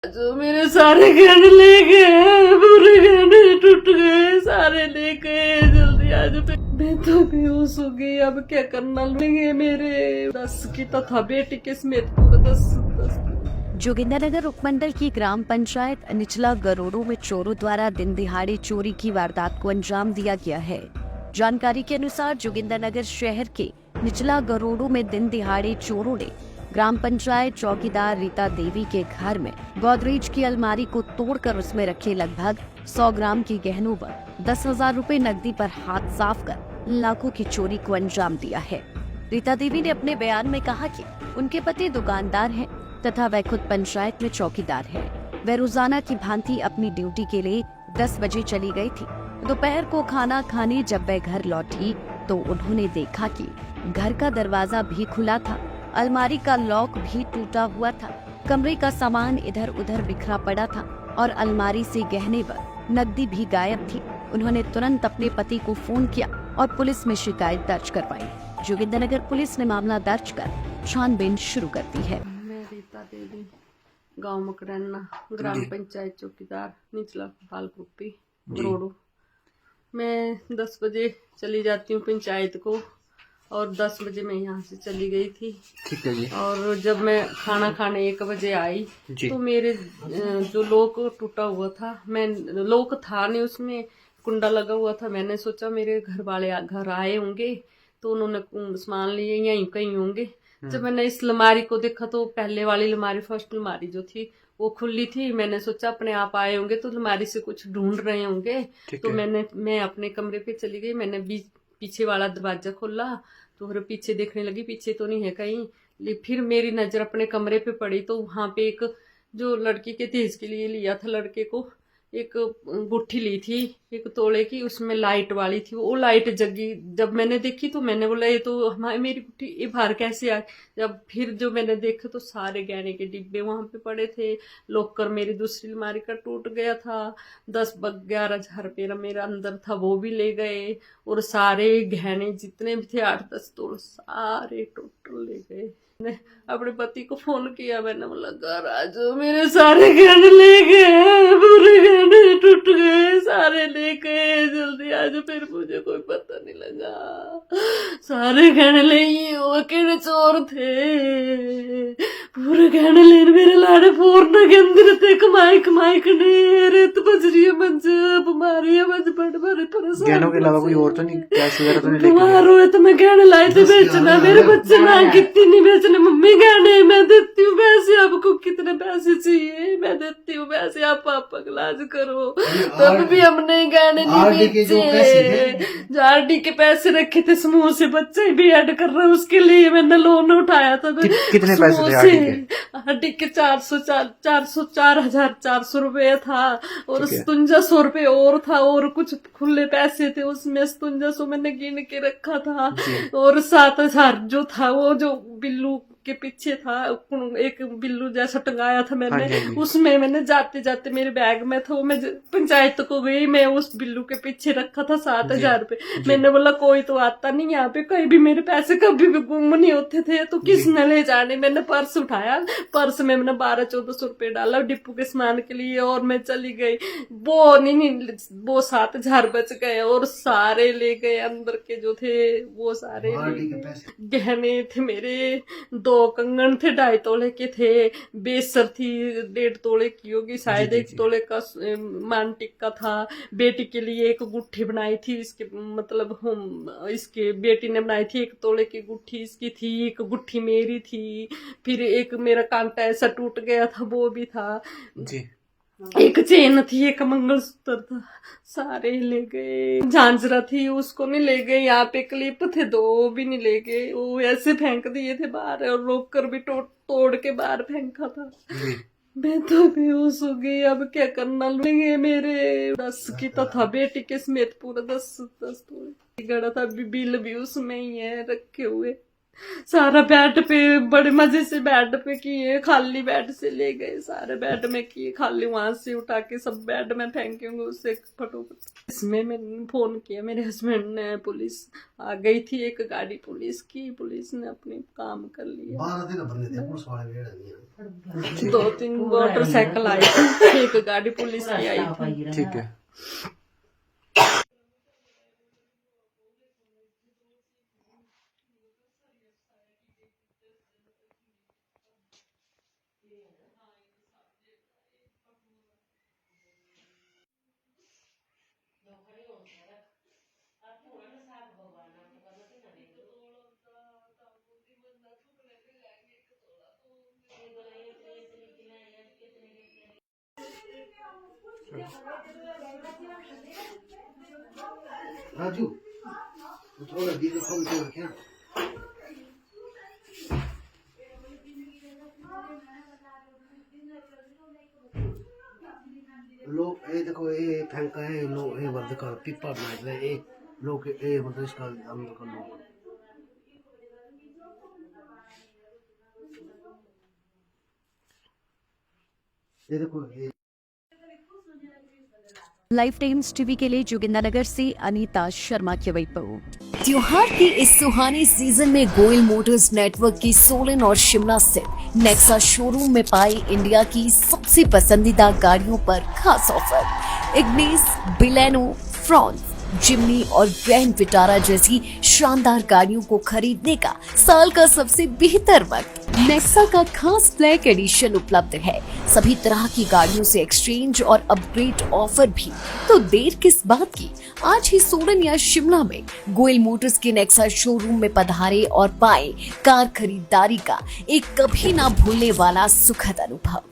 जो मेरे सारे गहने ले गए, पूरे गहने टूट गए, सारे ले गए जल्दी आज। मैं तो बेहोश हो गई, अब क्या करना। लेंगे मेरे 10 की तो था बेटी के समेत पूरा 10। जोगिंदरनगर उपमंडल की ग्राम पंचायत निचला गरोड़ो में चोरों द्वारा दिन दिहाड़े चोरी की वारदात को अंजाम दिया गया है। जानकारी के अनुसार जोगिंदरनगर शहर के निचला गरोड़ो में दिन दिहाड़े चोरों ने ग्राम पंचायत चौकीदार रीता देवी के घर में गोदरेज की अलमारी को तोड़कर उसमें रखे लगभग 100 ग्राम की गहनों व 10,000 रुपए नकदी पर हाथ साफ कर लाखों की चोरी को अंजाम दिया है। रीता देवी ने अपने बयान में कहा कि उनके पति दुकानदार हैं तथा वह खुद पंचायत में चौकीदार है। वह रोजाना की भांति अपनी ड्यूटी के लिए 10 बजे चली गई थी। दोपहर को खाना खाने जब वह घर लौटी तो उन्होंने देखा कि घर का दरवाजा भी खुला था, अलमारी का लॉक भी टूटा हुआ था, कमरे का सामान इधर उधर बिखरा पड़ा था और अलमारी से गहने व नकदी भी गायब थी। उन्होंने तुरंत अपने पति को फोन किया और पुलिस में शिकायत दर्ज करवाई। जोगिंदरनगर पुलिस ने मामला दर्ज कर छानबीन शुरू कर दी है। रीता देवी, गांव मकरन्ना, ग्राम पंचायत चौकीदार, निचला पालकुप्पी, गरोड़ो। मैं 10 बजे चली जाती हूँ पंचायत को और 10 बजे मैं यहाँ से चली गई थी। ठीक है जी। और जब मैं खाना खाने 1 बजे आई तो मेरे जो लॉक टूटा हुआ था, मैं लॉक था नहीं, उसमें कुंडा लगा हुआ था। मैंने सोचा मेरे घर वाले घर आए होंगे तो उन्होंने सामान लिए यहीं कहीं होंगे। जब मैंने इस अलमारी को देखा तो पहले वाली अलमारी, फर्स्ट अलमारी जो थी वो खुली थी। मैंने सोचा अपने आप आए होंगे तो अलमारी से कुछ ढूंढ रहे होंगे। तो मैं अपने कमरे पे चली गई। मैंने पीछे वाला दरवाजा खोला तो फिर पीछे देखने लगी, पीछे तो नहीं है कहीं। फिर मेरी नजर अपने कमरे पे पड़ी तो वहां पे एक जो लड़की के दहेज के लिए लिया था, लड़के को एक गुट्ठी ली थी 1 तोले की, उसमें लाइट वाली थी। वो लाइट जगी। जब मैंने देखी तो मैंने बोला ये तो हमारी मेरी गुट्ठी ये बाहर कैसे आई। जब फिर जो मैंने देखा तो सारे गहने के डिब्बे वहां पे पड़े थे। लॉकर मेरी दूसरी अलमारी का टूट गया था। 10-11 हजार रुपये मेरा अंदर था वो भी ले गए। और सारे गहने जितने भी थे 8-10 तोले सारे टोटल ले गए। मैंने अपने पति को फोन किया, मैंने बोला घर आ जाओ, मेरे सारे गहने ले गए, पूरे गहने टूट गए, सारे ले गए, जल्दी आ जाओ। फिर मुझे कोई पता नहीं लगा, सारे गहने ले गए। वो अकेले चोर थे, पूरे गहने लेने मेरे लाड़े फोड़ने के अंदर थे। कमाई कने रेत बजरी मंज बीमारी मंज बड़ बड़े परेशान। गहनों के अलावा कोई और तो नहीं, कैश वगैरह तो नहीं लेके बीमार हुए तो मैं गहने लाए थे बेचना। मेरे बच्चे ना कितनी नहीं बेचने, मम्मी गहने मैं देती हूँ पैसे, आपको कितने पैसे चाहिए मैं देती हूँ पैसे, आप पापा का इलाज करो। तब भी हमने गहने नहीं बेचे। आरडी के पैसे रखे थे समूह से, बच्चे भी ऐड कर रहे, उसके लिए मैंने लोन उठाया था। कितने पैसे थे आरडी के 4,400 रुपये था और 5700 रुपये और था और कुछ खुले पैसे थे उसमें। 5700 मैंने गिन के रखा था और 7,000 जो था वो जो बिल्लू के पीछे था, एक बिल्लू जैसा टंगाया था मैंने, उसमें मैंने जाते जाते मेरे बैग में था वो, मैं पंचायत को गई, मैं उस बिल्लू के पीछे रखा था 7,000 रुपये। मैंने बोला कोई तो आता नहीं यहाँ पे, कहीं भी मेरे पैसे कभी भी गुम नहीं होते थे तो किसने ले जाने। मैंने पर्स उठाया, पर्स में मैंने 1200-1400 रुपये डाला डिप्पू के सामान के लिए और मैं चली गई। वो नहीं, वो 7,000 बच गए और सारे ले गए अंदर के जो थे वो सारे गहने थे मेरे। 2 कंगन थे 2.5 तोले के थे, बेसर थी 1.5 तोले की होगी शायद, 1 तोले का मान टिक्का था। बेटी के लिए एक गुट्ठी बनाई थी, इसके मतलब हम इसके बेटी ने बनाई थी 1 तोले की गुट्ठी इसकी थी, एक गुट्ठी मेरी थी। फिर एक मेरा कांटा ऐसा टूट गया था वो भी था जी। एक चेन थी, एक मंगलसूत्र था, सारे ले गए। झांझरा थी उसको नहीं ले गए। यहाँ पे क्लिप थे 2 भी नहीं ले गए, वो ऐसे फेंक दिए थे बाहर और रोक भी तोड़ के बाहर फेंका था। मैं तो बेहोश हो गई, अब क्या करना। लेंगे मेरे 10 की तो था बेटी के समेत पूरा 10 तोड़े गड़ा था। बिल भी उसमें ही है रखे हुए। सारा बेड पे बड़े मजे से बेड पे किए, खाली बेड से ले गए, सारे बेड में किए, खाली वहां से उठा के सब बेड में फेंकेंगे उससे फटोफट। इसमें मैंने फोन किया, मेरे हस्बैंड ने, पुलिस आ गई थी, एक गाड़ी पुलिस की, पुलिस ने अपने काम कर लिया। 12 दिन बंदे थे पुलिस वाले वेड़ 2-3 मोटरसाइकिल आई थी, एक गाड़ी पुलिस की आई थी। ठीक है। राजू तो थोड़ा धीरे खोल के रखे। लोग ये देखो ये फेंका है, लोग ये वर्द का पिपा बनाए थे, ये लोग ये मतलब इसका अंदर का लोग ये देखो ये लाइफ टाइम्स टीवी के लिए जोगिंदरनगर से अनीता शर्मा की रिपोर्ट। त्योहार की इस सुहानी सीजन में गोयल मोटर्स नेटवर्क की सोलन और शिमला स्थित नेक्सा शोरूम में पाई इंडिया की सबसे पसंदीदा गाड़ियों पर खास ऑफर। इग्निस, बिलेनो, फ्रॉन्स, जिम्नी और ग्रैंड विटारा जैसी शानदार गाड़ियों को खरीदने का साल का सबसे बेहतर वक्त। नेक्सा का खास ब्लैक एडिशन उपलब्ध है। सभी तरह की गाड़ियों से एक्सचेंज और अपग्रेड ऑफर भी। तो देर किस बात की, आज ही सोलन या शिमला में गोयल मोटर्स के नेक्सा शोरूम में पधारे और पाएं कार खरीदारी का एक कभी ना भूलने वाला सुखद अनुभव।